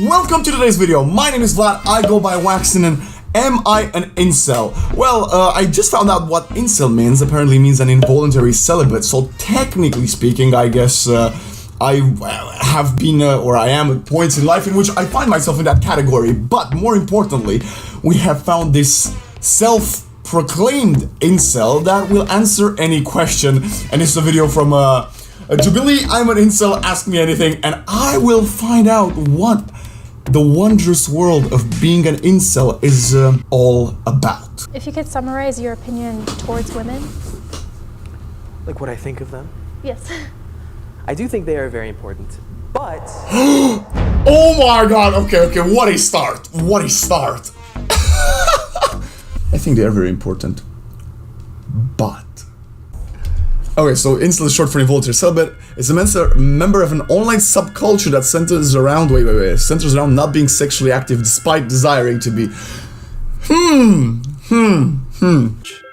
Welcome to today's video. My name is Vlad, I go by Waxon, and am I an incel? Well, I just found out what incel means. Apparently means an involuntary celibate, so technically speaking, I guess I have been, or I am at points in life in which I find myself in that category. But more importantly, we have found this self-proclaimed incel that will answer any question, and it's a video from Jubilee, I'm an incel, ask me anything, and I will find out what the wondrous world of being an incel is all about. If you could summarize your opinion towards women? Like what I think of them? Yes. I do think they are very important, but... Oh my god, okay, what a start, what a start. I think they are very important, but... Okay, so incel is short for involuntary celibate. It's a member of an online subculture that centers around, centers around not being sexually active despite desiring to be.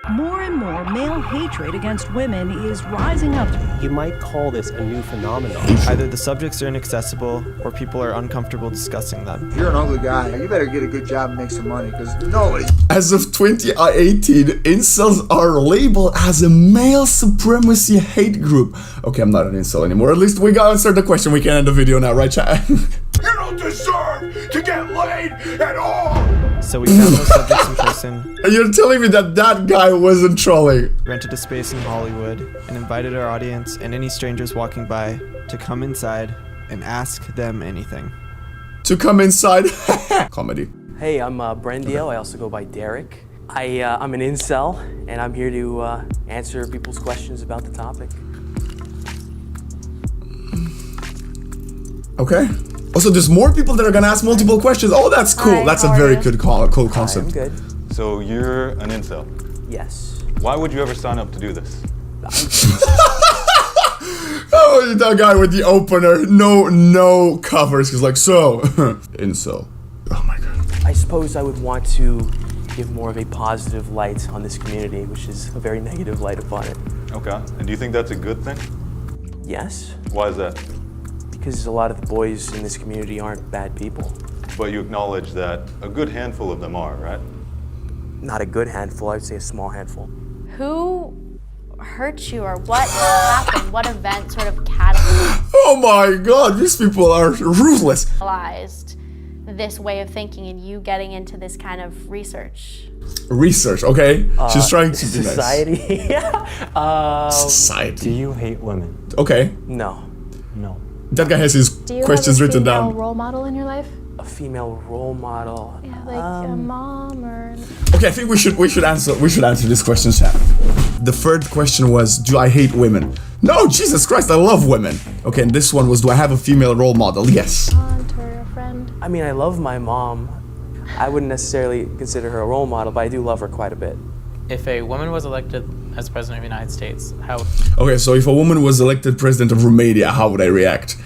More and more male hatred against women is rising up. You might call this a new phenomenon. Either the subjects are inaccessible or people are uncomfortable discussing them. If you're an ugly guy, you better get a good job and make some money, because nobody... As of 2018, incels are labeled as a male supremacy hate group. Okay, I'm not an incel anymore. At least we got answered the question. We can end the video now, right, chat? You don't deserve to get laid at all! So we found those subjects in person, And you're telling me that that guy wasn't trolling? rented a space in Hollywood, and invited our audience and any strangers walking by to come inside and ask them anything. To come inside? Comedy. Hey, I'm Brendio. I also go by Derek. I'm an incel, and I'm here to answer people's questions about the topic. Okay. Also, there's more people that are gonna ask multiple questions. Oh, that's cool. Hi, That's how a are very you? good cool Hi, I'm concept. good. So you're an incel. Yes. Why would you ever sign up to do this? Oh, that guy with the opener, no covers. He's like, so, incel. Oh my god. I suppose I would want to give more of a positive light on this community, which is a very negative light upon it. Okay. And do you think that's a good thing? Yes, Why is that? because a lot of the boys in this community aren't bad people. But you acknowledge that a good handful of them are, right? Not a good handful, I would say a small handful. Who hurt you, or what happened? What event sort of catalyzed Oh my god, these people are ruthless. this way of thinking and you getting into this kind of research? Research, okay? She's trying to be nice. Society. Society. Do you hate women? Okay. No. No. That guy has his Do you questions have a written female down. role model in your life? A female role model. Yeah, like a mom or... Okay, I think we should answer this question, chat. The third question was, do I hate women? No, Jesus Christ, I love women. Okay, and this one was, do I have a female role model? Yes. aunt or a friend? I mean, I love my mom. I wouldn't necessarily consider her a role model, but I do love her quite a bit. If a woman was elected as president of the United States, how? Okay, so if a woman was elected president of Romania, how would I react?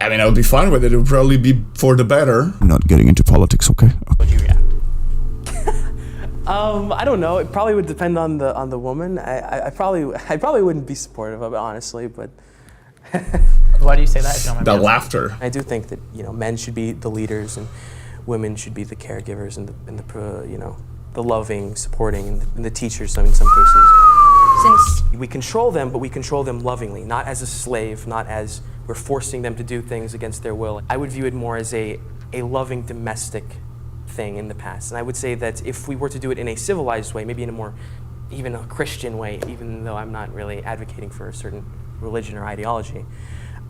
I mean, I would be fine with it. It would probably be for the better. I'm not getting into politics, okay? Would you react? I don't know. It probably would depend on the woman. I probably wouldn't be supportive of it, honestly, but Why do you say that? If you don't mind me That asking? laughter. I do think that men should be the leaders and women should be the caregivers and the loving, supporting, and the teachers in some cases. Since we control them, but we control them lovingly, not as a slave, not as we're forcing them to do things against their will. I would view it more as a loving domestic thing in the past. And I would say that if we were to do it in a civilized way, maybe in a more, even a Christian way, even though I'm not really advocating for a certain religion or ideology,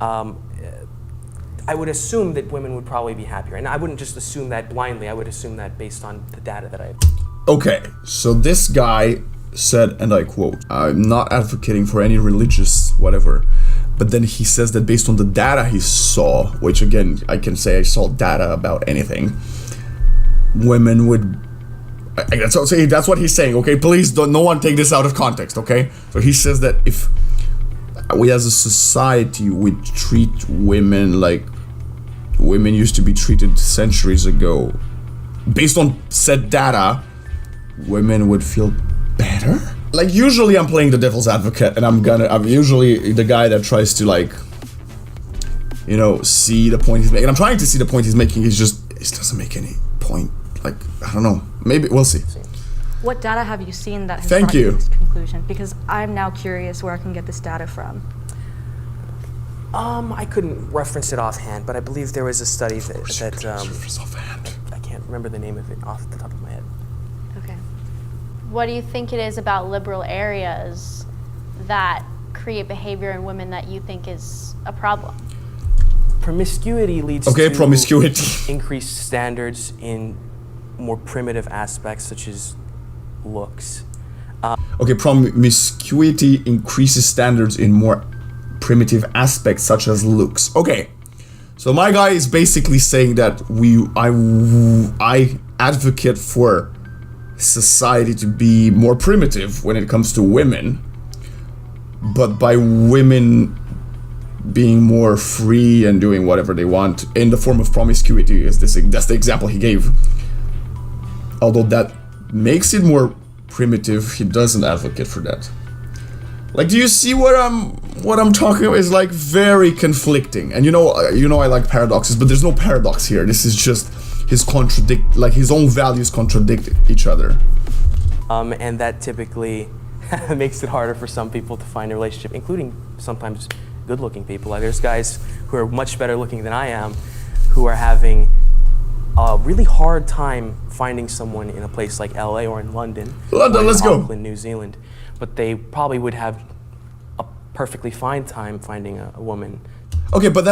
I would assume that women would probably be happier. And I wouldn't just assume that blindly, I would assume that based on the data that I have. Okay, so this guy said, and I quote, I'm not advocating for any religious whatever, but then he says that based on the data he saw, which again, I can say I saw data about anything, women would, that's what he's saying, okay? Please don't, no one take this out of context, okay? So he says that if we as a society would treat women like women used to be treated centuries ago, based on said data, women would feel better? Like, usually I'm playing the devil's advocate, and I'm usually the guy that tries to, like, you know, see the point he's making. I'm trying to see the point he's making. It doesn't make any point. Like, I don't know. Maybe we'll see. What data have you seen that has Thank brought you. to this conclusion? Because I'm now curious where I can get this data from. I couldn't reference it offhand, but I believe there was a study I can't remember the name of it off the top of my head. Okay. What do you think it is about liberal areas that create behavior in women that you think is a problem? Promiscuity leads to promiscuity. Increased standards in more primitive aspects such as looks. Okay, promiscuity increases standards in more primitive aspects such as looks. Okay, so my guy is basically saying that I advocate for society to be more primitive when it comes to women, but by women being more free and doing whatever they want in the form of promiscuity. That's the example he gave. Although that makes it more primitive, he doesn't advocate for that. Like, do you see what I'm talking about? Is like very conflicting. And you know I like paradoxes, but there's no paradox here. This is just his own values contradict each other. And that typically makes it harder for some people to find a relationship, including sometimes good-looking people. Like, there's guys who are much better looking than I am, who are having a really hard time finding someone in a place like LA or in London. Let's go. Auckland, New Zealand. But they probably would have a perfectly fine time finding a woman. Okay, but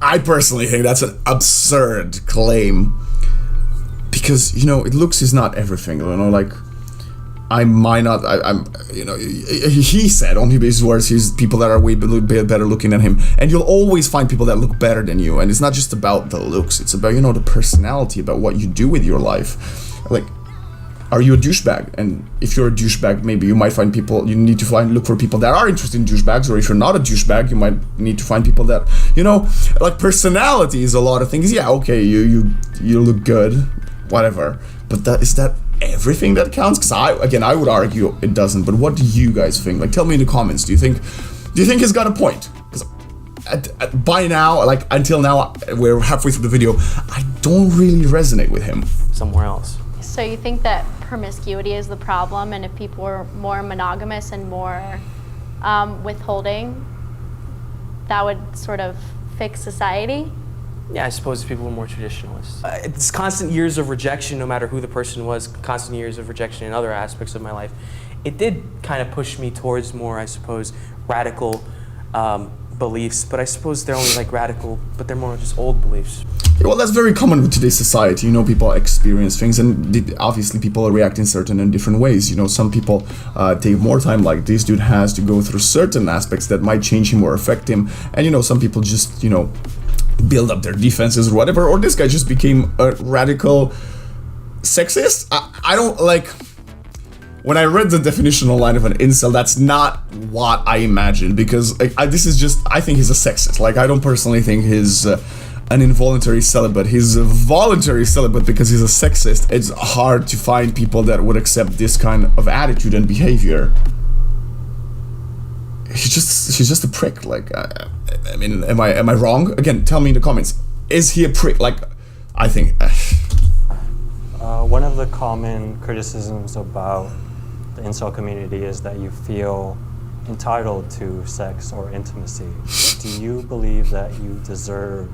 I personally think that's an absurd claim. Because, you know, looks is not everything, you know, like, he said on his words, he's people that are way better looking than him, and you'll always find people that look better than you, and it's not just about the looks, it's about, you know, the personality, about what you do with your life. Like, are you a douchebag? And if you're a douchebag, maybe you might find people, you need to look for people that are interested in douchebags, or if you're not a douchebag, you might need to find people that, you know, like, personality is a lot of things. Yeah, okay, you look good, whatever, but is that everything that counts? Because I would argue it doesn't. But what do you guys think? Like, tell me in the comments. Do you think he's got a point? Because by now, like, until now, we're halfway through the video, I don't really resonate with him. Somewhere else. So you think that promiscuity is the problem, and if people were more monogamous and more withholding, that would sort of fix society? Yeah, I suppose people were more traditionalists. It's constant years of rejection, no matter who the person was, constant years of rejection in other aspects of my life. It did kind of push me towards more, I suppose, radical beliefs, but I suppose they're only like radical, but they're more just old beliefs. Yeah, well, that's very common with today's society. You know, people experience things, and obviously people react in certain and different ways. You know, some people take more time, like this dude has, to go through certain aspects that might change him or affect him, and, you know, some people just, you know, build up their defenses or whatever, or this guy just became a radical sexist. I don't like, when I read the definition online of an incel, that's not what I imagined, because like, this is just, I think he's a sexist. Like, I don't personally think he's an involuntary celibate. He's a voluntary celibate because he's a sexist. It's hard to find people that would accept this kind of attitude and behavior. He's just a prick. Like, I mean, am I wrong? Again, tell me in the comments. Is he a prick? Like, I think. One of the common criticisms about the incel community is that you feel entitled to sex or intimacy. Do you believe that you deserve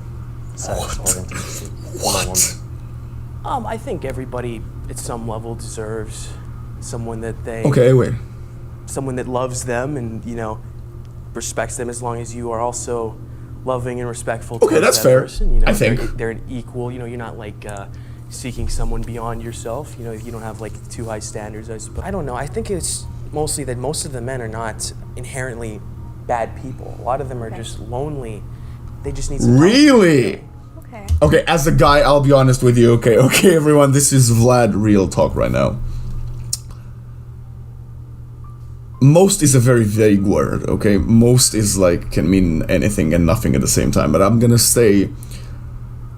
sex or intimacy from a woman? I think everybody at some level deserves someone that they. Okay, wait. Someone that loves them and, you know, respects them, as long as you are also loving and respectful to that's that fair. person. You know, I think they're an equal. You know, you're not like seeking someone beyond yourself. You know, you don't have like too high standards. I suppose. I don't know. I think it's mostly that most of the men are not inherently bad people. A lot of them are just lonely. They just need some really. help. Okay, as a guy, I'll be honest with you. Okay, everyone, this is Vlad real talk right now. Most is a very vague word, okay? Most is like, can mean anything and nothing at the same time, but I'm gonna say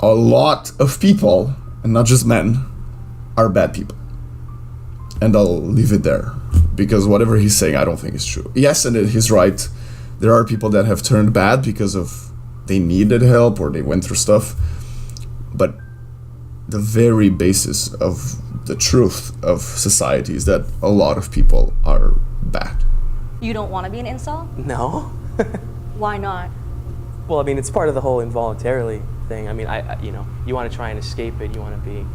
a lot of people, and not just men, are bad people. And I'll leave it there, because whatever he's saying, I don't think is true. Yes, and he's right. There are people that have turned bad because of they needed help or they went through stuff. But the very basis of the truth of society is that a lot of people are bad. You don't want to be an incel? No. Why not? Well, I mean, it's part of the whole involuntarily thing. I mean, you know, you want to try and escape it. You want to be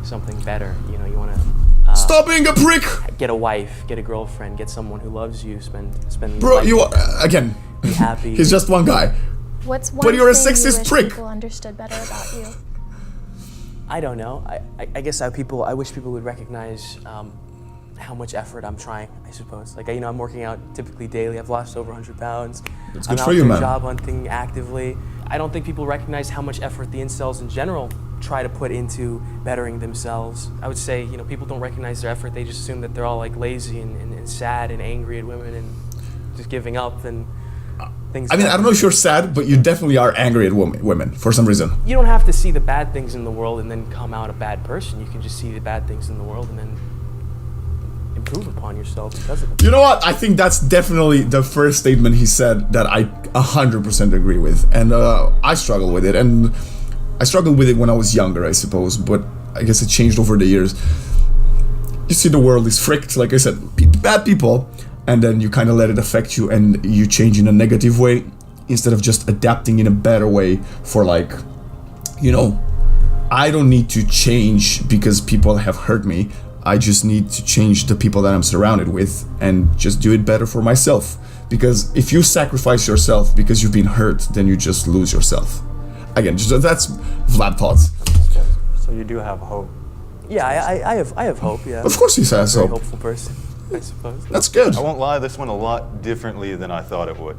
something better. You know, you want to stop being a prick. Get a wife, get a girlfriend, get someone who loves you. Spend. Bro, life you again. Be happy. He's just one guy. What's one but you're a thing sexist you wish prick. people understood better about you? I don't know. I guess I wish people would recognize how much effort I'm trying, I suppose. Like, you know, I'm working out typically daily. I've lost over 100 pounds. That's I'm good out for you, there man. job hunting actively. I don't think people recognize how much effort the incels in general try to put into bettering themselves. I would say, you know, people don't recognize their effort. They just assume that they're all like lazy and sad and angry at women and just giving up and things. I mean, I don't know if you're sad, but you definitely are angry at women for some reason. You don't have to see the bad things in the world and then come out a bad person. You can just see the bad things in the world and then improve upon yourself because of it. You know what? I think that's definitely the first statement he said that I 100% agree with. And I struggle with it. And I struggled with it when I was younger, I suppose. But I guess it changed over the years. You see the world is fricked, like I said, bad people. And then you kind of let it affect you and you change in a negative way instead of just adapting in a better way for, like, you know, I don't need to change because people have hurt me. I just need to change the people that I'm surrounded with and just do it better for myself. Because if you sacrifice yourself because you've been hurt, then you just lose yourself. Again, that's Vlad thoughts. So you do have hope. Yeah, I have hope, yeah. Of course he has I'm a hope. very hopeful person, I suppose. That's good. I won't lie, this went a lot differently than I thought it would.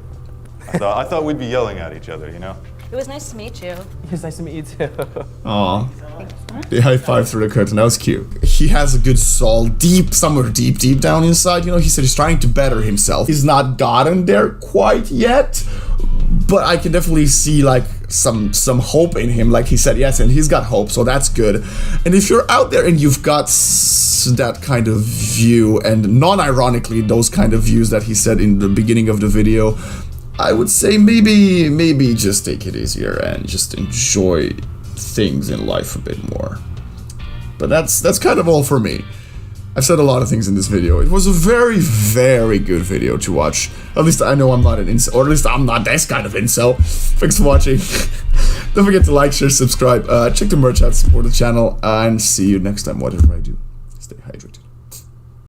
I thought we'd be yelling at each other, you know? It was nice to meet you. It was nice to meet you too. Aw. They high five through the curtain. That was cute. He has a good soul, somewhere deep down inside. You know, he said he's trying to better himself. He's not gotten there quite yet, but I can definitely see like some hope in him. Like he said, yes, and he's got hope, so that's good. And if you're out there and you've got that kind of view, and non-ironically those kind of views that he said in the beginning of the video, I would say maybe just take it easier and just enjoy things in life a bit more. But that's kind of all for me. I've said a lot of things in this video. It was a very, very good video to watch. At least I know I'm not an incel, or at least I'm not this kind of incel. Thanks for watching. Don't forget to like, share, subscribe, check the merch out, support the channel, and see you next time, whatever I do.